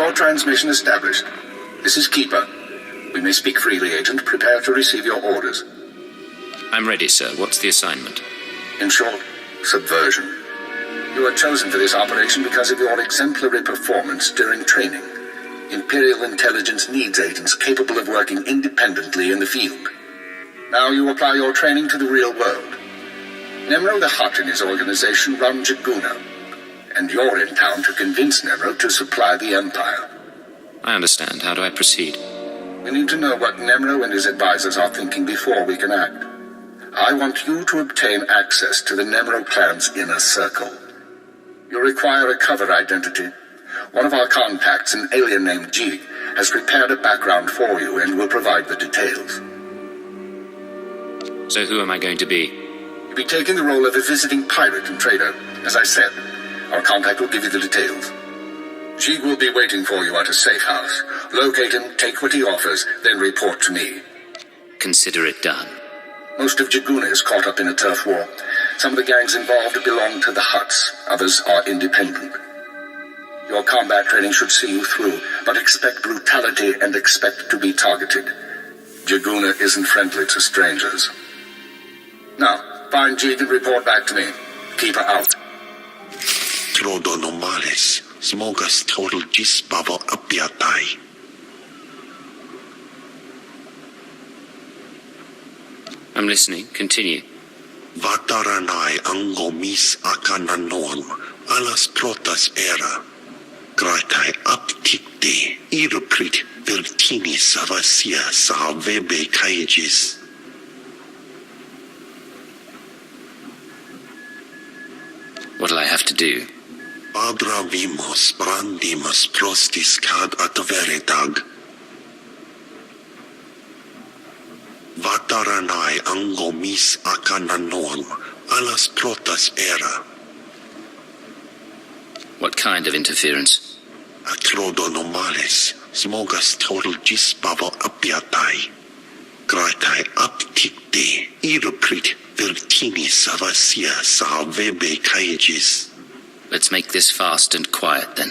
Your transmission established. This is Keeper. We may speak freely, Agent. Prepare to receive your orders. I'm ready, sir. What's the assignment? In short, subversion. You were chosen for this operation because of your exemplary performance during training. Imperial intelligence needs agents capable of working independently in the field. Now you apply your training to the real world. Nemro the Hutt and his organization run Jaguna, and you're in town to convince Nemro to supply the Empire. I understand. How do I proceed? We need to know what Nemro and his advisors are thinking before we can act. I want you to obtain access to the Nemro clan's inner circle. You require a cover identity. One of our contacts, an alien named Jeeg, has prepared a background for you and will provide the details. So who am I going to be? You'll be taking the role of a visiting pirate and trader. As I said, our contact will give you the details. Jeeg will be waiting for you at a safe house. Locate him, take what he offers, then report to me. Consider it done. Most of Jaguna is caught up in a turf war. Some of the gangs involved belong to the Hutts. Others are independent. Your combat training should see you through, but expect brutality and expect to be targeted. Jaguna isn't friendly to strangers. Now, find Jeeg and report back to me. Keep her out. Trodonomales, smogas total gisbavo apiatai. I'm listening. Continue. Vataranai angomis akananorm, alas protas era. Gratai aptikte, iruprit vertini savasia savebe kaijis. What'll I have to do? Abravimos brandimus prostis cad atveretag. Vataranai angomis akananorm, alas protas era. What kind of interference? Atrodonomales, smogas total gisbavo apiatai. Gratai aptikte, iruprit vertini savasia savebe kaijis. Let's make this fast and quiet, then.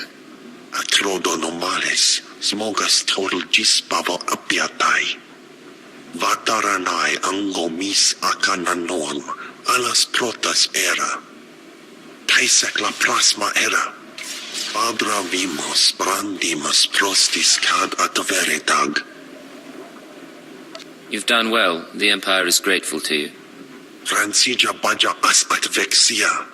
Atrodonomales, smogas total gisbavo apiatai. Vataranai angomis akananorm, alas protas era. Taisek la plasma era. Abravimos brandimus prostis cad atveretag. You've done well. The Empire is grateful to you. Fransija baja as atvexia.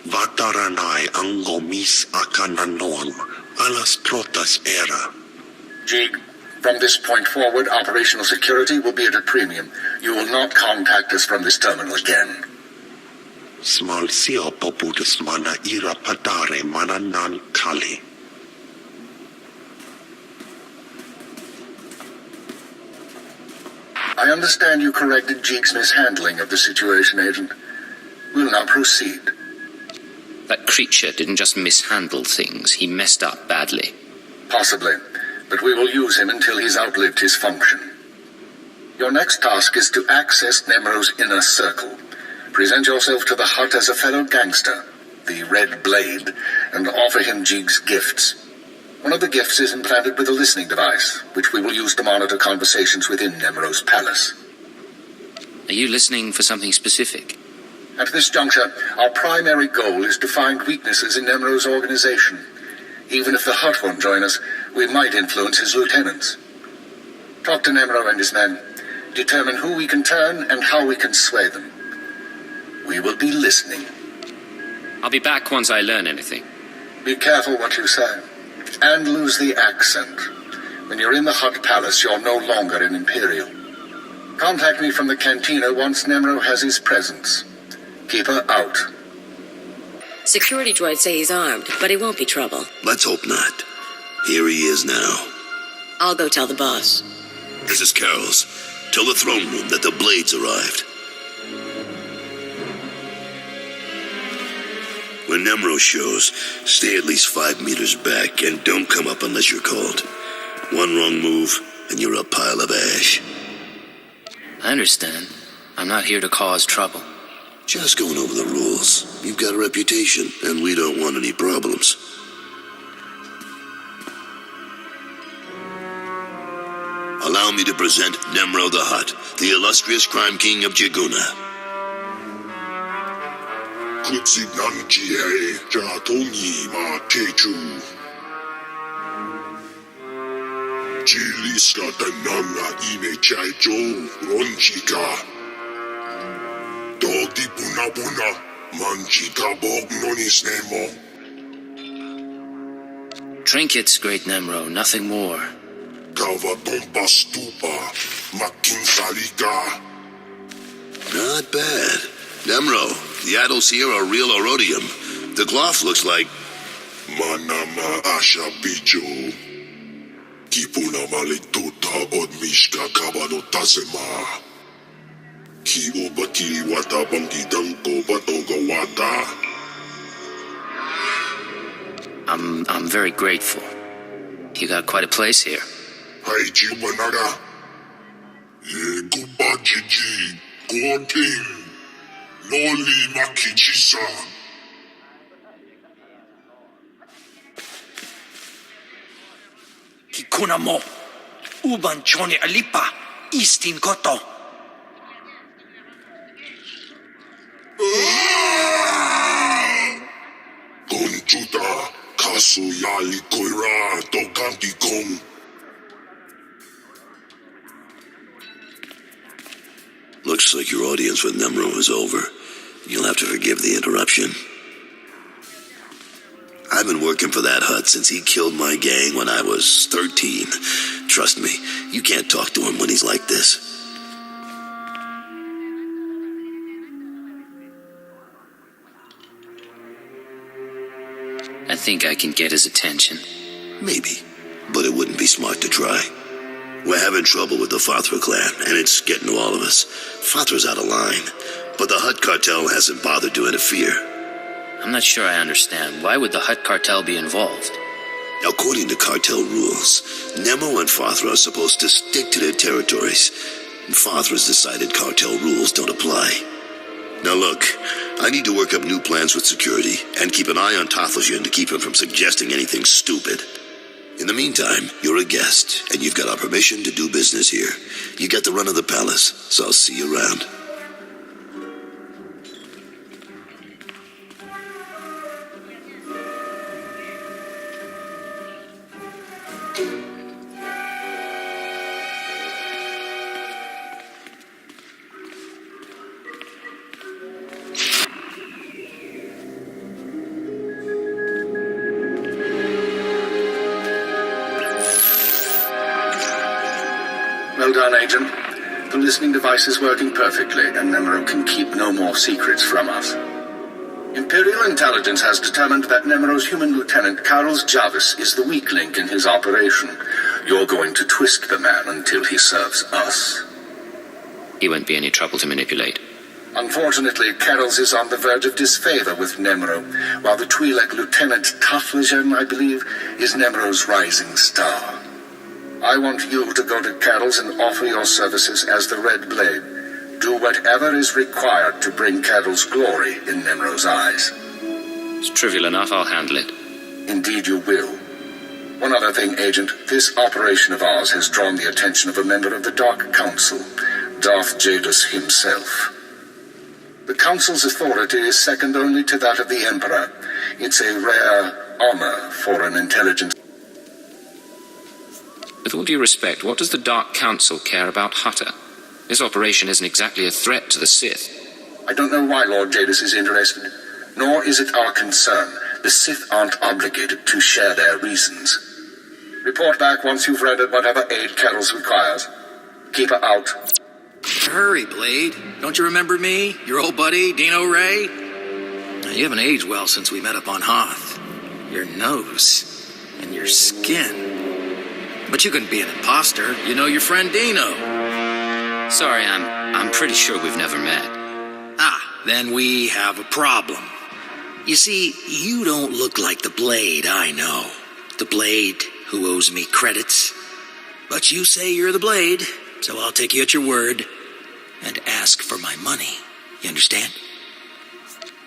Vataranai angomis akananorm, alas protas era. Jeeg, from this point forward, operational security will be at a premium. You will not contact us from this terminal again. Small sio poputus mana ira padare mana nan kali. I understand you corrected Jeeg's mishandling of the situation, Agent. We'll now proceed. That creature didn't just mishandle things. He messed up badly. Possibly, but we will use him until he's outlived his function. Your next task is to access Nemro's inner circle. Present yourself to the Hutt as a fellow gangster, the Red Blade, and offer him Jeeg's gifts. One of the gifts is implanted with a listening device, which we will use to monitor conversations within Nemro's palace. Are you listening for something specific? At this juncture, our primary goal is to find weaknesses in Nemro's organization. Even if the Hutt won't join us, we might influence his lieutenants. Talk to Nemro and his men. Determine who we can turn and how we can sway them. We will be listening. I'll be back once I learn anything. Be careful what you say. And lose the accent. When you're in the Hutt Palace, you're no longer an Imperial. Contact me from the cantina once Nemro has his presence. Keep her out. Security droids say he's armed, but he won't be trouble. Let's hope not. Here he is now. I'll go tell the boss. This is Carol's. Tell the throne room that the Blades arrived. When Nemro shows, stay at least 5 meters back and don't come up unless you're called. One wrong move, and you're a pile of ash. I understand. I'm not here to cause trouble. Just going over the rules. You've got a reputation, and we don't want any problems. Allow me to present Nemro the Hutt, the illustrious crime king of Jiguna. Kutsinanjihe Jatongi Ma Teju. Jiliska Tananga Ine Chaijo Ronchika. Dodi Buna Buna Manchika Bog Nonis Nemo. Trinkets, great Nemro, nothing more. Kava Bomba Stupa Makin Salika. Not bad. Nemro, the idols here are real Orodium. The cloth looks like... Manama Asha Bijo. Kipuna Malituta Odmishka Kabano Tasema. Ki Obati Wata Bangi Danko Batoga Wata. I'm very grateful. You got quite a place here. Haiji Wanada. Ye Kubajiji. Goting. Noli Makichisa. Kikuna mo. Uban Choni Alipa. Istin Koto. Gonchuta. Kasu Yali Koira. Tokanti Kong. Looks like your audience with Nemro is over. You'll have to forgive the interruption. I've been working for that Hutt since he killed my gang when I was 13. Trust me, you can't talk to him when he's like this. I think I can get his attention. Maybe, but it wouldn't be smart to try. We're having trouble with the Fathra clan, and it's getting to all of us. Fathra's out of line, but the Hutt cartel hasn't bothered to interfere. I'm not sure I understand. Why would the Hutt cartel be involved? According to cartel rules, Nemo and Fathra are supposed to stick to their territories. And Fathra's decided cartel rules don't apply. Now look, I need to work up new plans with security, and keep an eye on Tathlasian to keep him from suggesting anything stupid. In the meantime, you're a guest, and you've got our permission to do business here. You got the run of the palace, so I'll see you around. Well done, Agent. The listening device is working perfectly, and Nemro can keep no more secrets from us. Imperial intelligence has determined that Nemro's human lieutenant, Carlos Jarvis, is the weak link in his operation. You're going to twist the man until he serves us. He won't be any trouble to manipulate. Unfortunately, Carols is on the verge of disfavor with Nemro, while the Twi'lek Lieutenant Tathlasian, I believe, is Nemro's rising star. I want you to go to Carols and offer your services as the Red Blade. Do whatever is required to bring Carols glory in Nemro's eyes. It's trivial enough, I'll handle it. Indeed you will. One other thing, Agent. This operation of ours has drawn the attention of a member of the Dark Council, Darth Jadus himself. The Council's authority is second only to that of the Emperor. It's a rare honor for an intelligence. With all due respect, what does the Dark Council care about Hutter? This operation isn't exactly a threat to the Sith. I don't know why Lord Jadus is interested, nor is it our concern. The Sith aren't obligated to share their reasons. Report back once you've rendered whatever aid Carols requires. Keep her out. Hurry, Blade. Don't you remember me? Your old buddy, Dino Ray? You haven't aged well since we met up on Hoth. Your nose and your skin. But you couldn't be an imposter. You know your friend Dino. Sorry, I'm pretty sure we've never met. Ah, then we have a problem. You see, you don't look like the Blade I know. The Blade who owes me credits. But you say you're the Blade, so I'll take you at your word and ask for my money. You understand?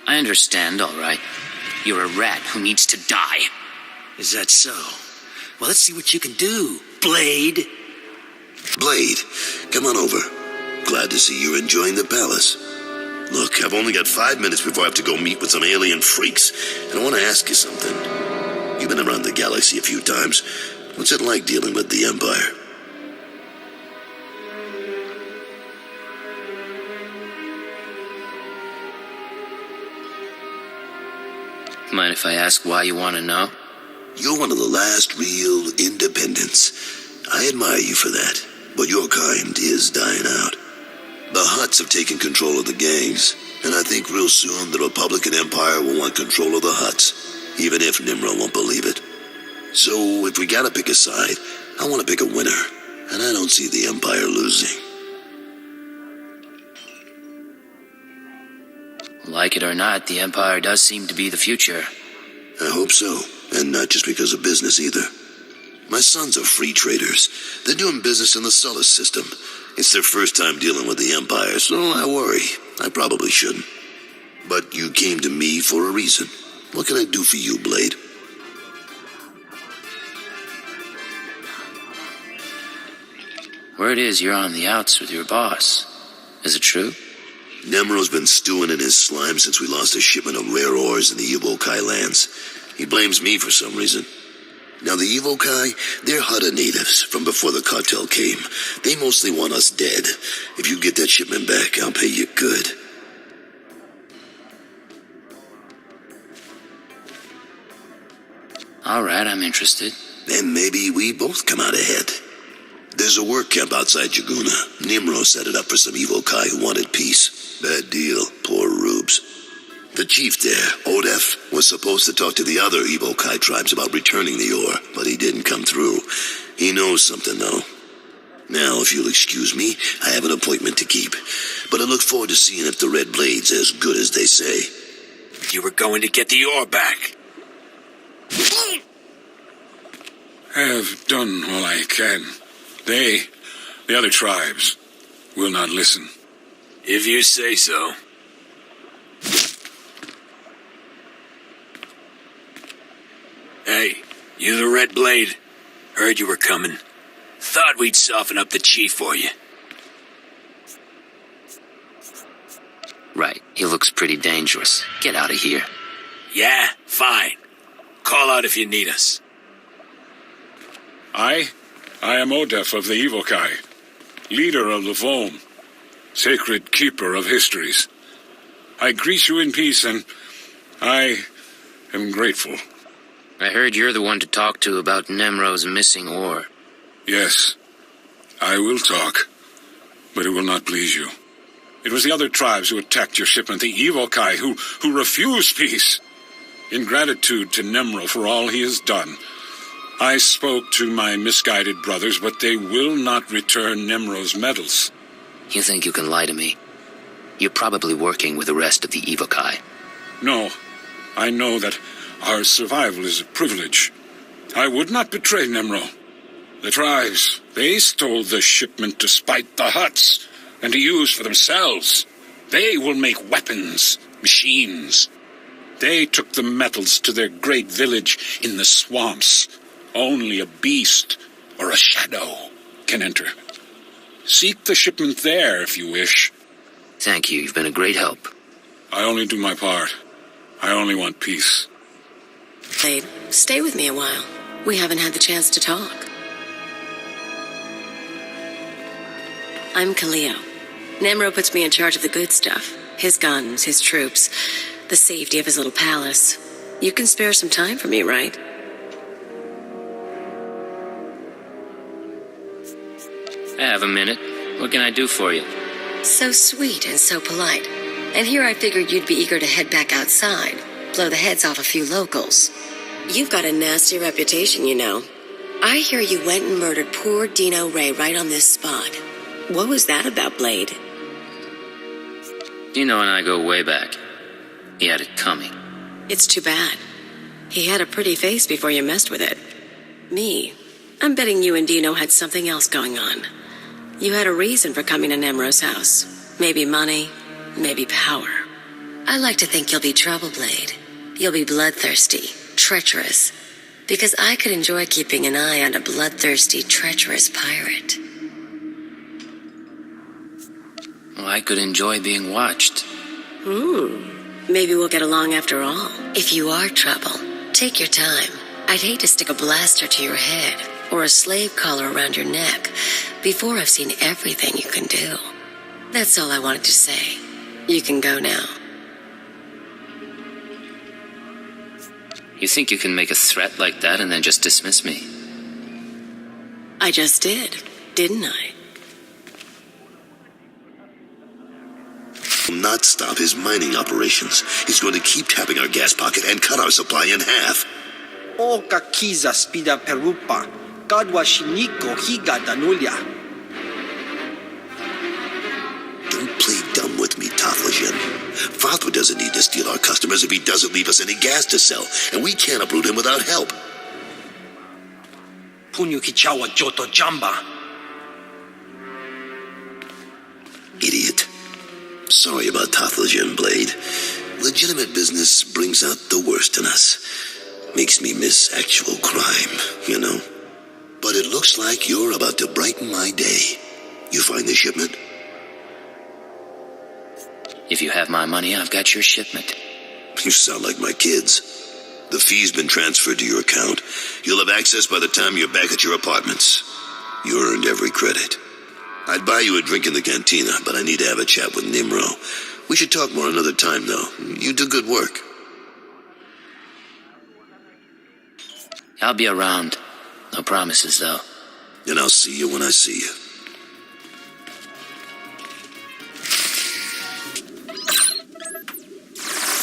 I understand, all right. You're a rat who needs to die. Is that so? Well, let's see what you can do, Blade. Blade, come on over. Glad to see you're enjoying the palace. Look, I've only got 5 minutes before I have to go meet with some alien freaks, and I want to ask you something. You've been around the galaxy a few times. What's it like dealing with the Empire? Mind if I ask why you want to know? You're one of the last real independents. I admire you for that, but your kind is dying out. The Hutts have taken control of the gangs, and I think real soon the Republican Empire will want control of the Hutts, even if Nimro won't believe it. So if we gotta pick a side, I want to pick a winner, and I don't see the Empire losing. Like it or not, the Empire does seem to be the future. I hope so, and not just because of business either. My sons are free traders. They're doing business in the Sullus system. It's their first time dealing with the Empire, so I worry. I probably shouldn't. But you came to me for a reason. What can I do for you, Blade? Word is you're on the outs with your boss. Is it true? Nemro's been stewing in his slime since we lost a shipment of rare ores in the Evokai lands. He blames me for some reason. Now, the Evokai, they're Hutta natives from before the cartel came. They mostly want us dead. If you get that shipment back, I'll pay you good. All right, I'm interested. Then maybe we both come out ahead. There's a work camp outside Jaguna. Nimro set it up for some Evokai who wanted peace. Bad deal. Poor rubes. The chief there, Odef, was supposed to talk to the other Evokai tribes about returning the ore, but he didn't come through. He knows something, though. Now, if you'll excuse me, I have an appointment to keep. But I look forward to seeing if the Red Blade's as good as they say. You were going to get the ore back. I have done all I can. They, the other tribes, will not listen. If you say so. Hey, you the Red Blade? Heard you were coming. Thought we'd soften up the chief for you. Right, he looks pretty dangerous. Get out of here. Yeah, fine. Call out if you need us. I am Odef of the Evokai, leader of the Vom, sacred keeper of histories. I greet you in peace, and I am grateful. I heard you're the one to talk to about Nemro's missing ore. Yes, I will talk, but it will not please you. It was the other tribes who attacked your shipment, the Evokai, who refused peace. In gratitude to Nemro for all he has done, I spoke to my misguided brothers, but they will not return Nemro's medals. You think you can lie to me? You're probably working with the rest of the Evokai. No, I know that our survival is a privilege. I would not betray Nemro. The tribes, they stole the shipment to spite the Hutts and to use for themselves. They will make weapons, machines. They took the metals to their great village in the swamps. Only a beast or a shadow can enter. Seek the shipment there if you wish. Thank you, you've been a great help. I only do my part. I only want peace. Blade, stay with me a while. We haven't had the chance to talk. I'm Kaleo. Nemro puts me in charge of the good stuff. His guns, his troops, the safety of his little palace. You can spare some time for me, right? I have a minute. What can I do for you? So sweet and so polite. And here I figured you'd be eager to head back outside, blow the heads off a few locals. You've got a nasty reputation, you know. I hear you went and murdered poor Dino Ray right on this spot. What was that about, Blade? Dino and I go way back. He had it coming. It's too bad. He had a pretty face before you messed with it. Me, I'm betting you and Dino had something else going on. You had a reason for coming to Nemro's house. Maybe money, maybe power. I like to think you'll be trouble, Blade. You'll be bloodthirsty, treacherous. Because I could enjoy keeping an eye on a bloodthirsty, treacherous pirate. Well, I could enjoy being watched. Maybe we'll get along after all. If you are trouble, take your time. I'd hate to stick a blaster to your head or a slave collar around your neck before I've seen everything you can do. That's all I wanted to say. You can go now. You think you can make a threat like that and then just dismiss me? I just did, didn't I? Will not stop his mining operations. He's going to keep tapping our gas pocket and cut our supply in half. O kakiza spida perupa, kadwa shiniko higa danulia. Don't play dumb with me, Tathajin. Fathra doesn't need to steal our customers if he doesn't leave us any gas to sell, and we can't uproot him without help. Punyu kichawa joto jamba. Idiot. Sorry about Tathajin, Blade. Legitimate business brings out the worst in us. Makes me miss actual crime, you know. But it looks like you're about to brighten my day. You find the shipment? If you have my money, I've got your shipment. You sound like my kids. The fee's been transferred to your account. You'll have access by the time you're back at your apartments. You earned every credit. I'd buy you a drink in the cantina, but I need to have a chat with Nimro. We should talk more another time, though. You do good work. I'll be around. No promises, though. And I'll see you when I see you.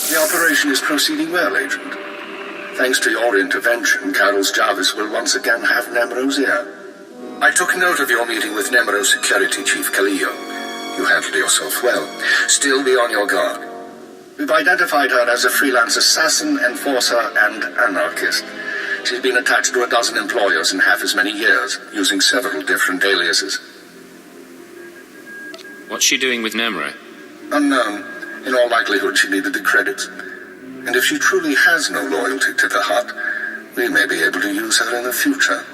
The operation is proceeding well, Agent. Thanks to your intervention, Carol's Jarvis will once again have Nemro's ear. I took note of your meeting with Nemro Security Chief Kalio. You handled yourself well. Still be on your guard. We've identified her as a freelance assassin, enforcer, and anarchist. She's been attached to a dozen employers in half as many years, using several different aliases. What's she doing with Nemro? Unknown. In all likelihood, she needed the credits. And if she truly has no loyalty to the Hut, we may be able to use her in the future.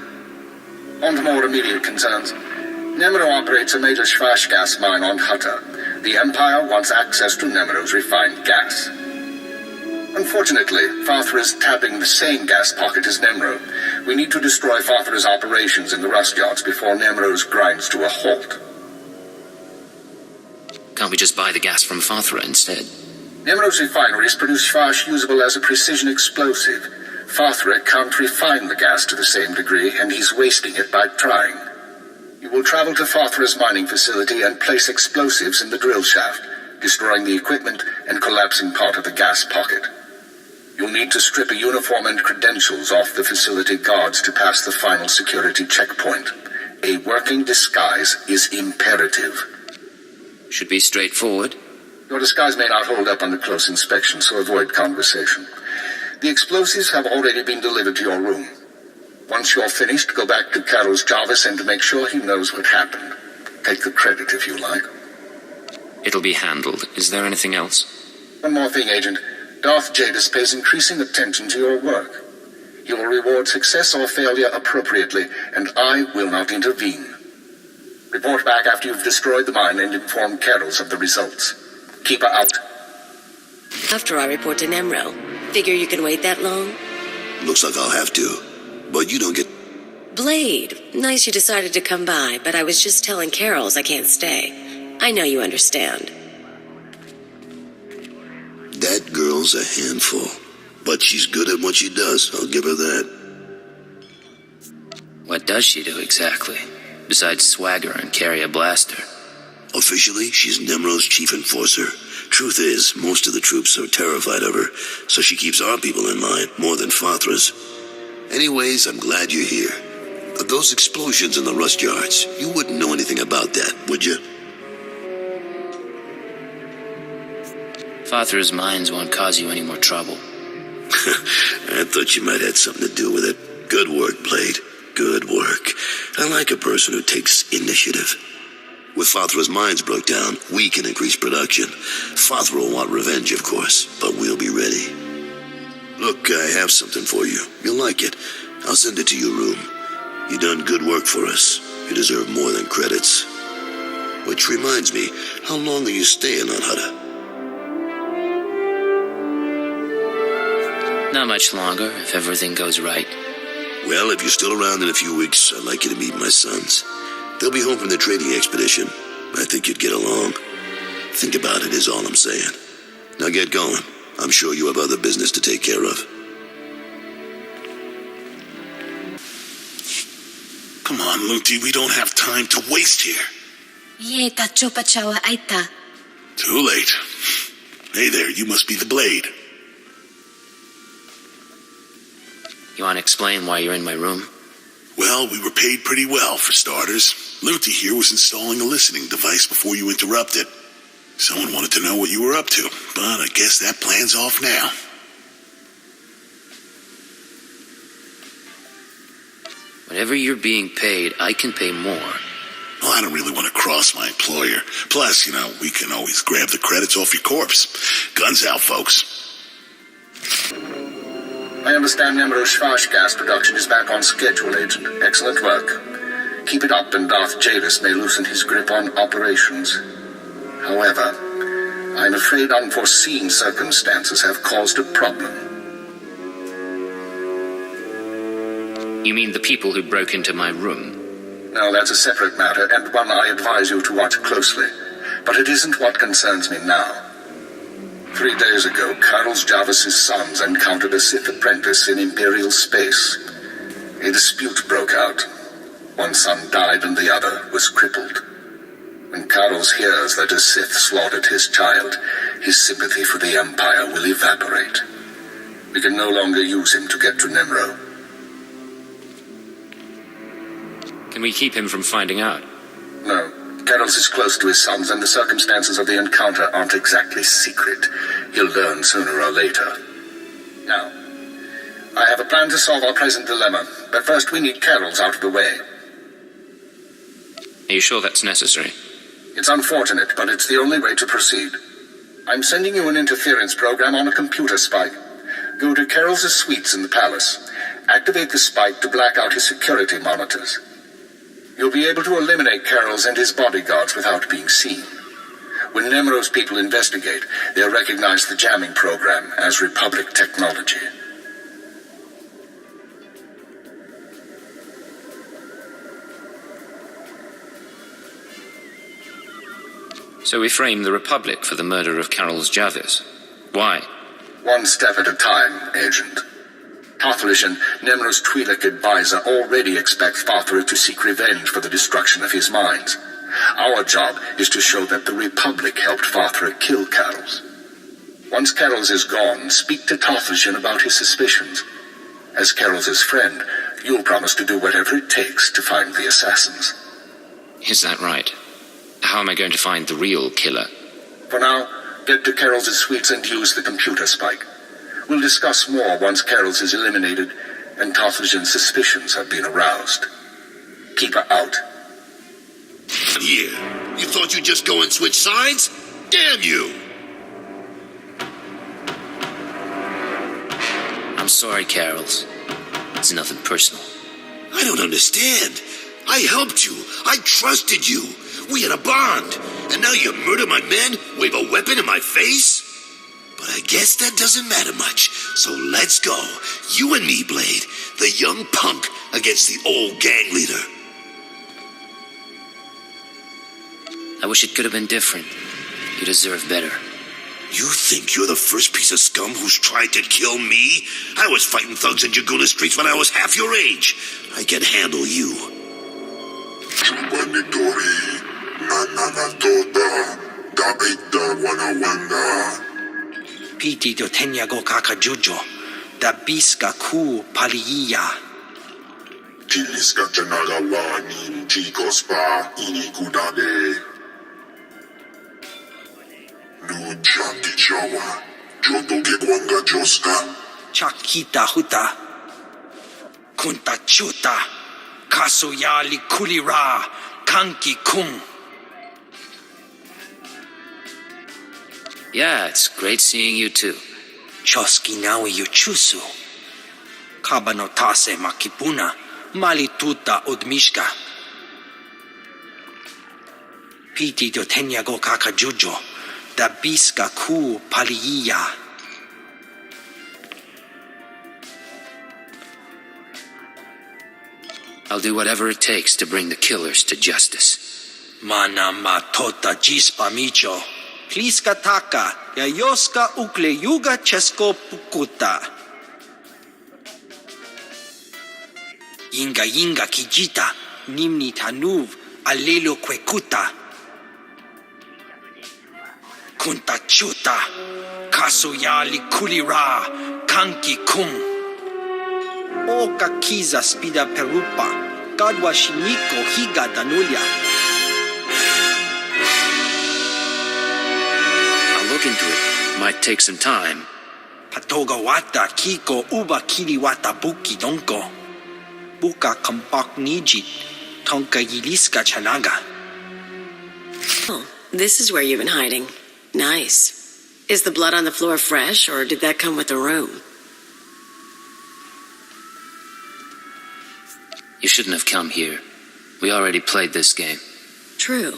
On to more immediate concerns. Nemro operates a major Shvash gas mine on Hutta. The Empire wants access to Nemro's refined gas. Unfortunately, Fathra is tapping the same gas pocket as Nemro. We need to destroy Fathra's operations in the rust yards before Nemro's grinds to a halt. Can't we just buy the gas from Fathra instead? Nemro's refineries produce Shvash usable as a precision explosive. Fathra can't refine the gas to the same degree, and he's wasting it by trying. You will travel to Fathra's mining facility and place explosives in the drill shaft, destroying the equipment and collapsing part of the gas pocket. You'll need to strip a uniform and credentials off the facility guards to pass the final security checkpoint. A working disguise is imperative. Should be straightforward. Your disguise may not hold up under close inspection, so avoid conversation. The explosives have already been delivered to your room. Once you're finished, go back to Carol's Jarvis and make sure he knows what happened. Take the credit if you like. It'll be handled. Is there anything else? One more thing, Agent. Darth Jadis pays increasing attention to your work. He will reward success or failure appropriately, and I will not intervene. Report back after you've destroyed the mine and inform Carols of the results. Keep her out. After I report to Nemro. Figure you can wait that long? Looks like I'll have to. But you don't get... Blade, nice you decided to come by, but I was just telling Carols I can't stay. I know you understand. That girl's a handful. But she's good at what she does, I'll give her that. What does she do exactly? Besides swagger and carry a blaster? Officially, she's Nemro's chief enforcer. Truth is, most of the troops are terrified of her, so she keeps our people in line more than Fathra's. Anyways, I'm glad you're here. But those explosions in the rust yards, you wouldn't know anything about that, would you? Fathra's mines won't cause you any more trouble. I thought you might have something to do with it. Good work, Blade. Good work. I like a person who takes initiative. With Fathra's mines broke down, we can increase production. Fathra will want revenge, of course, but we'll be ready. Look, I have something for you. You'll like it. I'll send it to your room. You done good work for us. You deserve more than credits. Which reminds me, how long are you staying on Hutta? Not much longer, if everything goes right. Well, if you're still around in a few weeks, I'd like you to meet my sons. They'll be home from their trading expedition. I think you'd get along. Think about it is all I'm saying. Now get going. I'm sure you have other business to take care of. Come on, Luti, we don't have time to waste here. Too late. Hey there, you must be the Blade. You want to explain why you're in my room? Well, we were paid pretty well, for starters. Luti here was installing a listening device before you interrupted. Someone wanted to know what you were up to, but I guess that plan's off now. Whatever you're being paid, I can pay more. Well, I don't really want to cross my employer. Plus, we can always grab the credits off your corpse. Guns out, folks. I understand Nemro Shvash gas production is back on schedule, Agent. Excellent work. Keep it up and Darth Javis may loosen his grip on operations. However, I'm afraid unforeseen circumstances have caused a problem. You mean the people who broke into my room? No, that's a separate matter, and one I advise you to watch closely. But it isn't what concerns me now. 3 days ago, Carlos Jarvis' sons encountered a Sith apprentice in Imperial space. A dispute broke out. One son died and the other was crippled. When Carlos hears that a Sith slaughtered his child, his sympathy for the Empire will evaporate. We can no longer use him to get to Nemro. Can we keep him from finding out? No. Carlos is close to his sons, and the circumstances of the encounter aren't exactly secret. He'll learn sooner or later. Now, I have a plan to solve our present dilemma, but first we need Carol's out of the way. Are you sure that's necessary? It's unfortunate, but it's the only way to proceed. I'm sending you an interference program on a computer spike. Go to Carol's suites in the palace. Activate the spike to black out his security monitors. You'll be able to eliminate Carol's and his bodyguards without being seen. When Nemro's people investigate, they'll recognize the jamming program as Republic technology. So we frame the Republic for the murder of Carlos Jarvis. Why? One step at a time, Agent. Tothalish, Nemro's Twi'lek advisor, already expects Father to seek revenge for the destruction of his mines. Our job is to show that the Republic helped Father kill Carlos. Once Carlos is gone, speak to Tothalish about his suspicions. As Carlos' friend, you'll promise to do whatever it takes to find the assassins. Is that right? How am I going to find the real killer? For now, get to Carol's suites and use the computer spike. We'll discuss more once Carol's is eliminated and Tothalish's suspicions have been aroused. Keep her out. Here, you thought you'd just go and switch sides? Damn you! I'm sorry, Carols. It's nothing personal. I don't understand. I helped you. I trusted you. We had a bond. And now you murder my men, wave a weapon in my face? But I guess that doesn't matter much. So let's go. You and me, Blade. The young punk against the old gang leader. I wish it could have been different. You deserve better. You think you're the first piece of scum who's tried to kill me? I was fighting thugs in Jaguna streets when I was half your age. I can handle you. Piti do tenyago kakajujo, da biska ku paliya. Chiliska chanagawani chicos pa inikudade. Luchanti chawa, joto ke kwanga joska. Chakita huta, kunta chuta, kasuyali kulira, kanki kum. Yeah, it's great seeing you too. Choski nawi yuchusu. Kabanotase makipuna, malituta odmishka. Piti do tenyago kakajujo, da biska ku paliya. I'll do whatever it takes to bring the killers to justice. Mana matota jispa micho. Pliska taka, yayoska ukle yuga chesko pukuta. Yinga kijita, nimni tanuv, alelo kwekuta. Kunta chuta, kasuyali kulira, kanki kum. Oka kiza spida perupa, kadwa shiniko higa danulia. I'll look into it. Might take some time. Patoga wata kiko uba kiliwata buki donko. Buka kampak nijit, tonka yiliska chanaga. Oh, this is where you've been hiding. Nice. Is the blood on the floor fresh, or did that come with the room? You shouldn't have come here. We already played this game. True.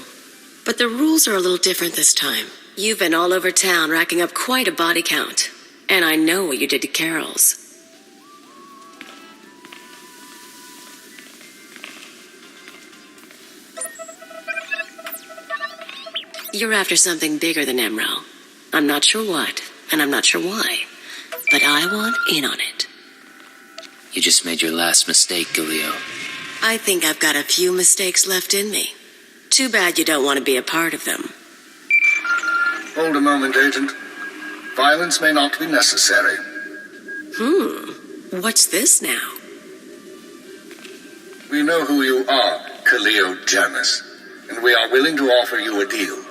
But the rules are a little different this time. You've been all over town racking up quite a body count. And I know what you did to Carol's. You're after something bigger than Emerald. I'm not sure what, and I'm not sure why. But I want in on it. You just made your last mistake, Galio. I think I've got a few mistakes left in me. Too bad you don't want to be a part of them. Hold a moment, Agent. Violence may not be necessary. What's this now? We know who you are, Khalil Janus, and we are willing to offer you a deal.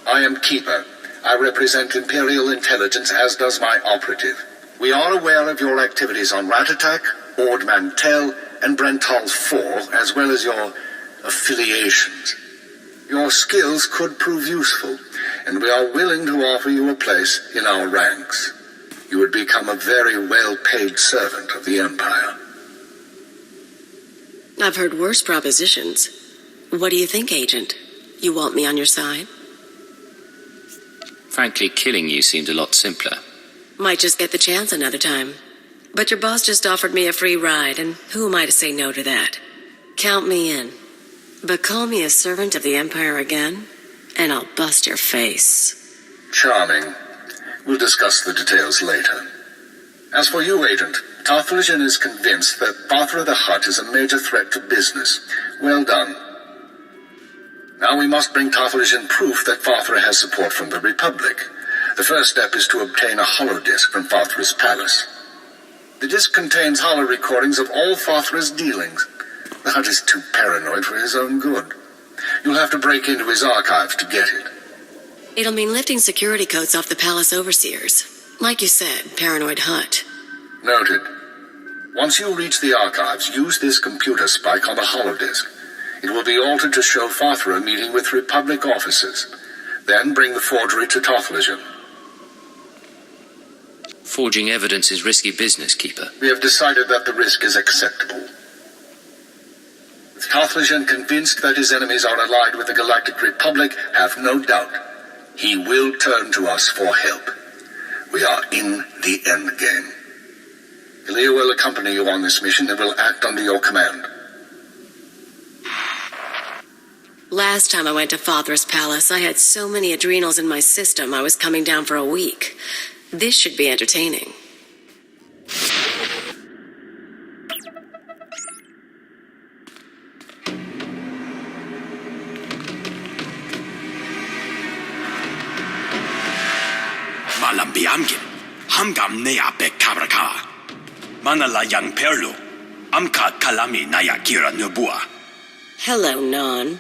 I am Keeper. I represent Imperial Intelligence, as does my operative. We are aware of your activities on Rat Attack, Ord Mantell, and Brental 4, as well as your affiliations. Your skills could prove useful, and we are willing to offer you a place in our ranks. You would become a very well-paid servant of the Empire. I've heard worse propositions. What do you think, Agent? You want me on your side? Frankly, killing you seemed a lot simpler. Might just get the chance another time. But your boss just offered me a free ride, and who am I to say no to that? Count me in. But call me a servant of the Empire again, and I'll bust your face. Charming. We'll discuss the details later. As for you, Agent, Tarthalion is convinced that Bathra the Hutt is a major threat to business. Well done. Now we must bring Tarthalion proof that Bathra has support from the Republic. The first step is to obtain a holodisc from Fathra's palace. The disc contains holo recordings of all Fathra's dealings. The Hutt is too paranoid for his own good. You'll have to break into his archives to get it. It'll mean lifting security coats off the palace overseers. Like you said, paranoid Hutt. Noted. Once you reach the archives, use this computer spike on the holodisc. It will be altered to show Fathra meeting with Republic officers. Then bring the forgery to Tarthalion. Forging evidence is risky business, Keeper. We have decided that the risk is acceptable. With Tarthalion convinced that his enemies are allied with the Galactic Republic, have no doubt. He will turn to us for help. We are in the endgame. Elia will accompany you on this mission and will act under your command. Last time I went to Fathra's palace, I had so many adrenals in my system I was coming down for a week. This should be entertaining. Malam biamgin, hamgam nea be kabraka. Manala yang perlu, amka kalami naya kira nubua. Hello, Non.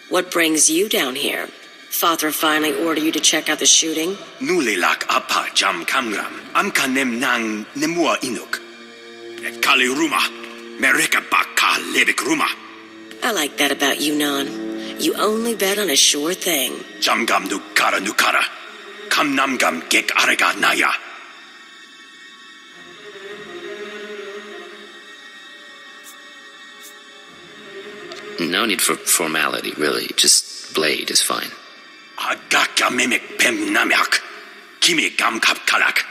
What brings you down here? Fathra finally ordered you to check out the shooting? Nulilak apa jam kamgram, amka nem nang nemua inuk. Kali ruma, mereka baka lebik ruma. I like that about you, Non. You only bet on a sure thing. Jamgam nukara. Kam namgam gek arega naya. No need for formality, really. Just blade is fine. Agaka mimic pem namyak. Kimi gamkap kalak.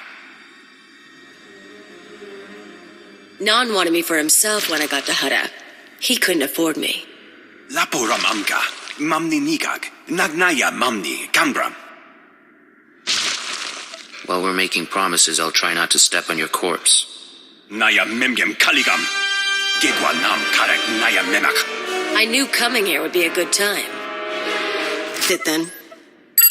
Non wanted me for himself when I got to Hutta. He couldn't afford me. Laporam amka. Mamni nigag. Nagnaya mamni gambram. While we're making promises, I'll try not to step on your corpse. Naya memgem kaligam. Gigwa nam karek naya memak. I knew coming here would be a good time. Fit then.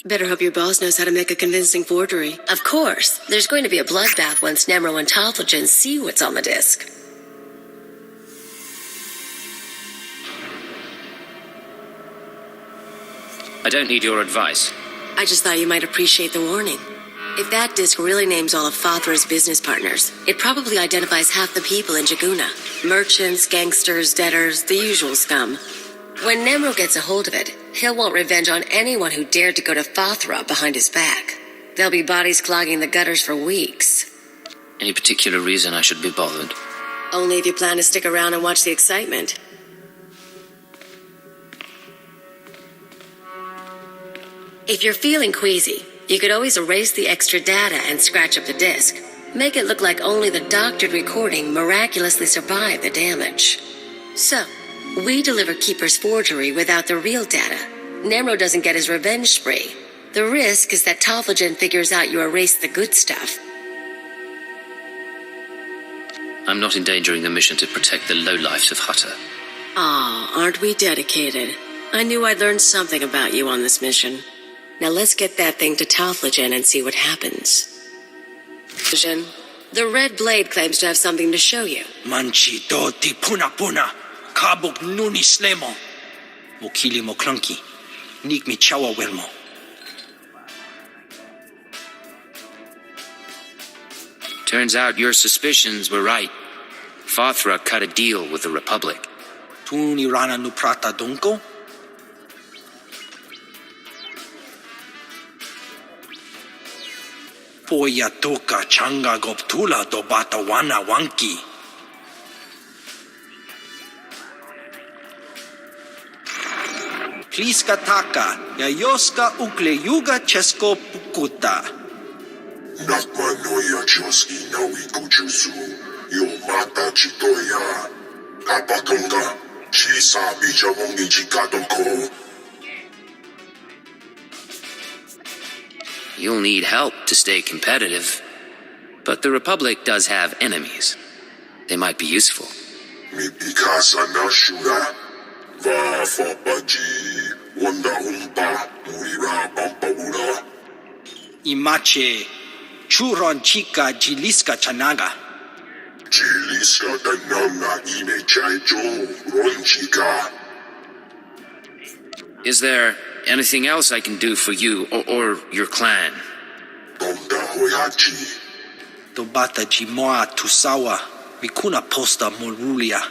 Better hope your boss knows how to make a convincing forgery. Of course, there's going to be a bloodbath once Nemro and Talthagen see what's on the disc. I don't need your advice. I just thought you might appreciate the warning. If that disc really names all of Fathra's business partners, it probably identifies half the people in Jaguna. Merchants, gangsters, debtors, the usual scum. When Nemro gets a hold of it, he'll want revenge on anyone who dared to go to Fathra behind his back. There'll be bodies clogging the gutters for weeks. Any particular reason I should be bothered? Only if you plan to stick around and watch the excitement. If you're feeling queasy, you could always erase the extra data and scratch up the disk. Make it look like only the doctored recording miraculously survived the damage. So, we deliver Keeper's forgery without the real data. Nemro doesn't get his revenge spree. The risk is that Talthagen figures out you erased the good stuff. I'm not endangering the mission to protect the lowlifes of Hutta. Aw, aren't we dedicated? I knew I'd learn something about you on this mission. Now let's get that thing to Talthagen and see what happens. Talthagen, the Red Blade claims to have something to show you. Manchi do ti puna puna. Kabuk nuni slemo. Mokili mo clunky. Nik mi chawa welmo. Turns out your suspicions were right. Fathra cut a deal with the Republic. Tuni rana nu prata donko? Poya toka changa goptula do bata wana wanki. Pliska taka, yayoska ukleyuga chesko pukuta. Nakma noya choski nawi kuchusu. Yo mata chitoya. Kapatonga. Chisa bijawongi chikadonko. You'll need help to stay competitive. But the Republic does have enemies. They might be useful. Mi pikasa na shura. Va fa baji. Wanda humpa. Urira pampaura. Imache. Churon chika jiliska chanaga. Jiliska dananga ine chaicho. Ronchika. Is there anything else I can do for you or your clan? Donda hoyachi. Dobata jimoa tusawa. Mikuna posta morulia.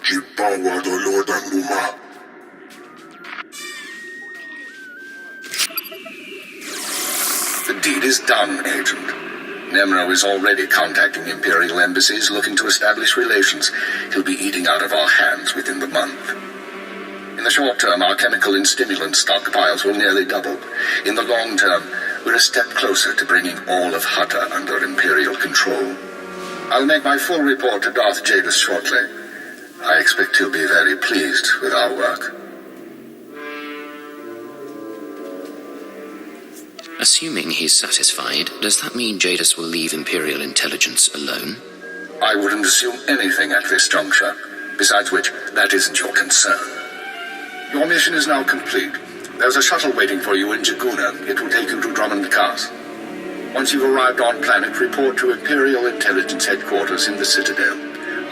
Jipawa dolorda numa. The deed is done, Agent. Nemro is already contacting Imperial embassies looking to establish relations. He'll be eating out of our hands within the month. In the short term, our chemical and stimulant stockpiles will nearly double. In the long term, we're a step closer to bringing all of Hutta under Imperial control. I'll make my full report to Darth Jadis shortly. I expect he'll be very pleased with our work. Assuming he's satisfied, does that mean Jadis will leave Imperial intelligence alone? I wouldn't assume anything at this juncture. Besides which, that isn't your concern. Your mission is now complete. There's a shuttle waiting for you in Jaguna. It will take you to Drummond Cast. Once you've arrived on planet, report to Imperial Intelligence Headquarters in the Citadel.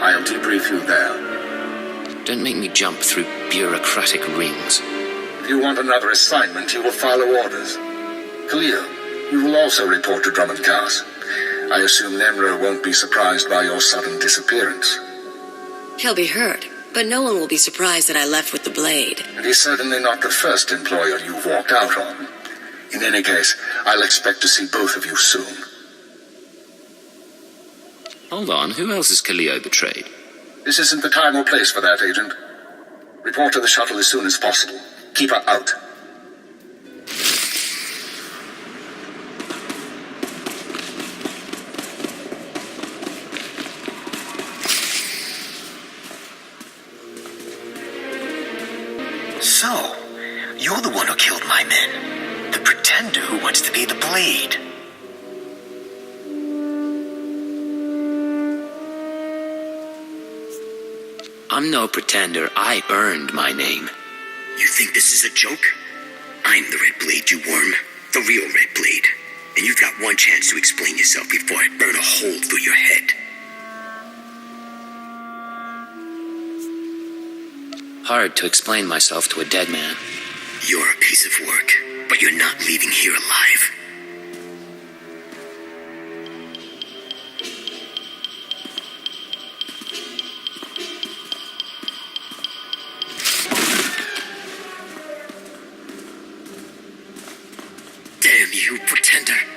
I'll debrief you there. Don't make me jump through bureaucratic rings. If you want another assignment, you will follow orders. Khalil, you will also report to Drummond Cast. I assume Nemro won't be surprised by your sudden disappearance. He'll be hurt, but no one will be surprised that I left with the blade. And he's certainly not the first employer you've walked out on. In any case, I'll expect to see both of you soon. Hold on, who else has Khalil betrayed? This isn't the time or place for that, Agent. Report to the shuttle as soon as possible. Keep her out. You're the one who killed my men. The pretender who wants to be the Blade. I'm no pretender. I earned my name. You think this is a joke? I'm the Red Blade, you worm. The real Red Blade. And you've got one chance to explain yourself before I burn a hole through your head. Hard to explain myself to a dead man. You're a piece of work, but you're not leaving here alive. Damn you, pretender.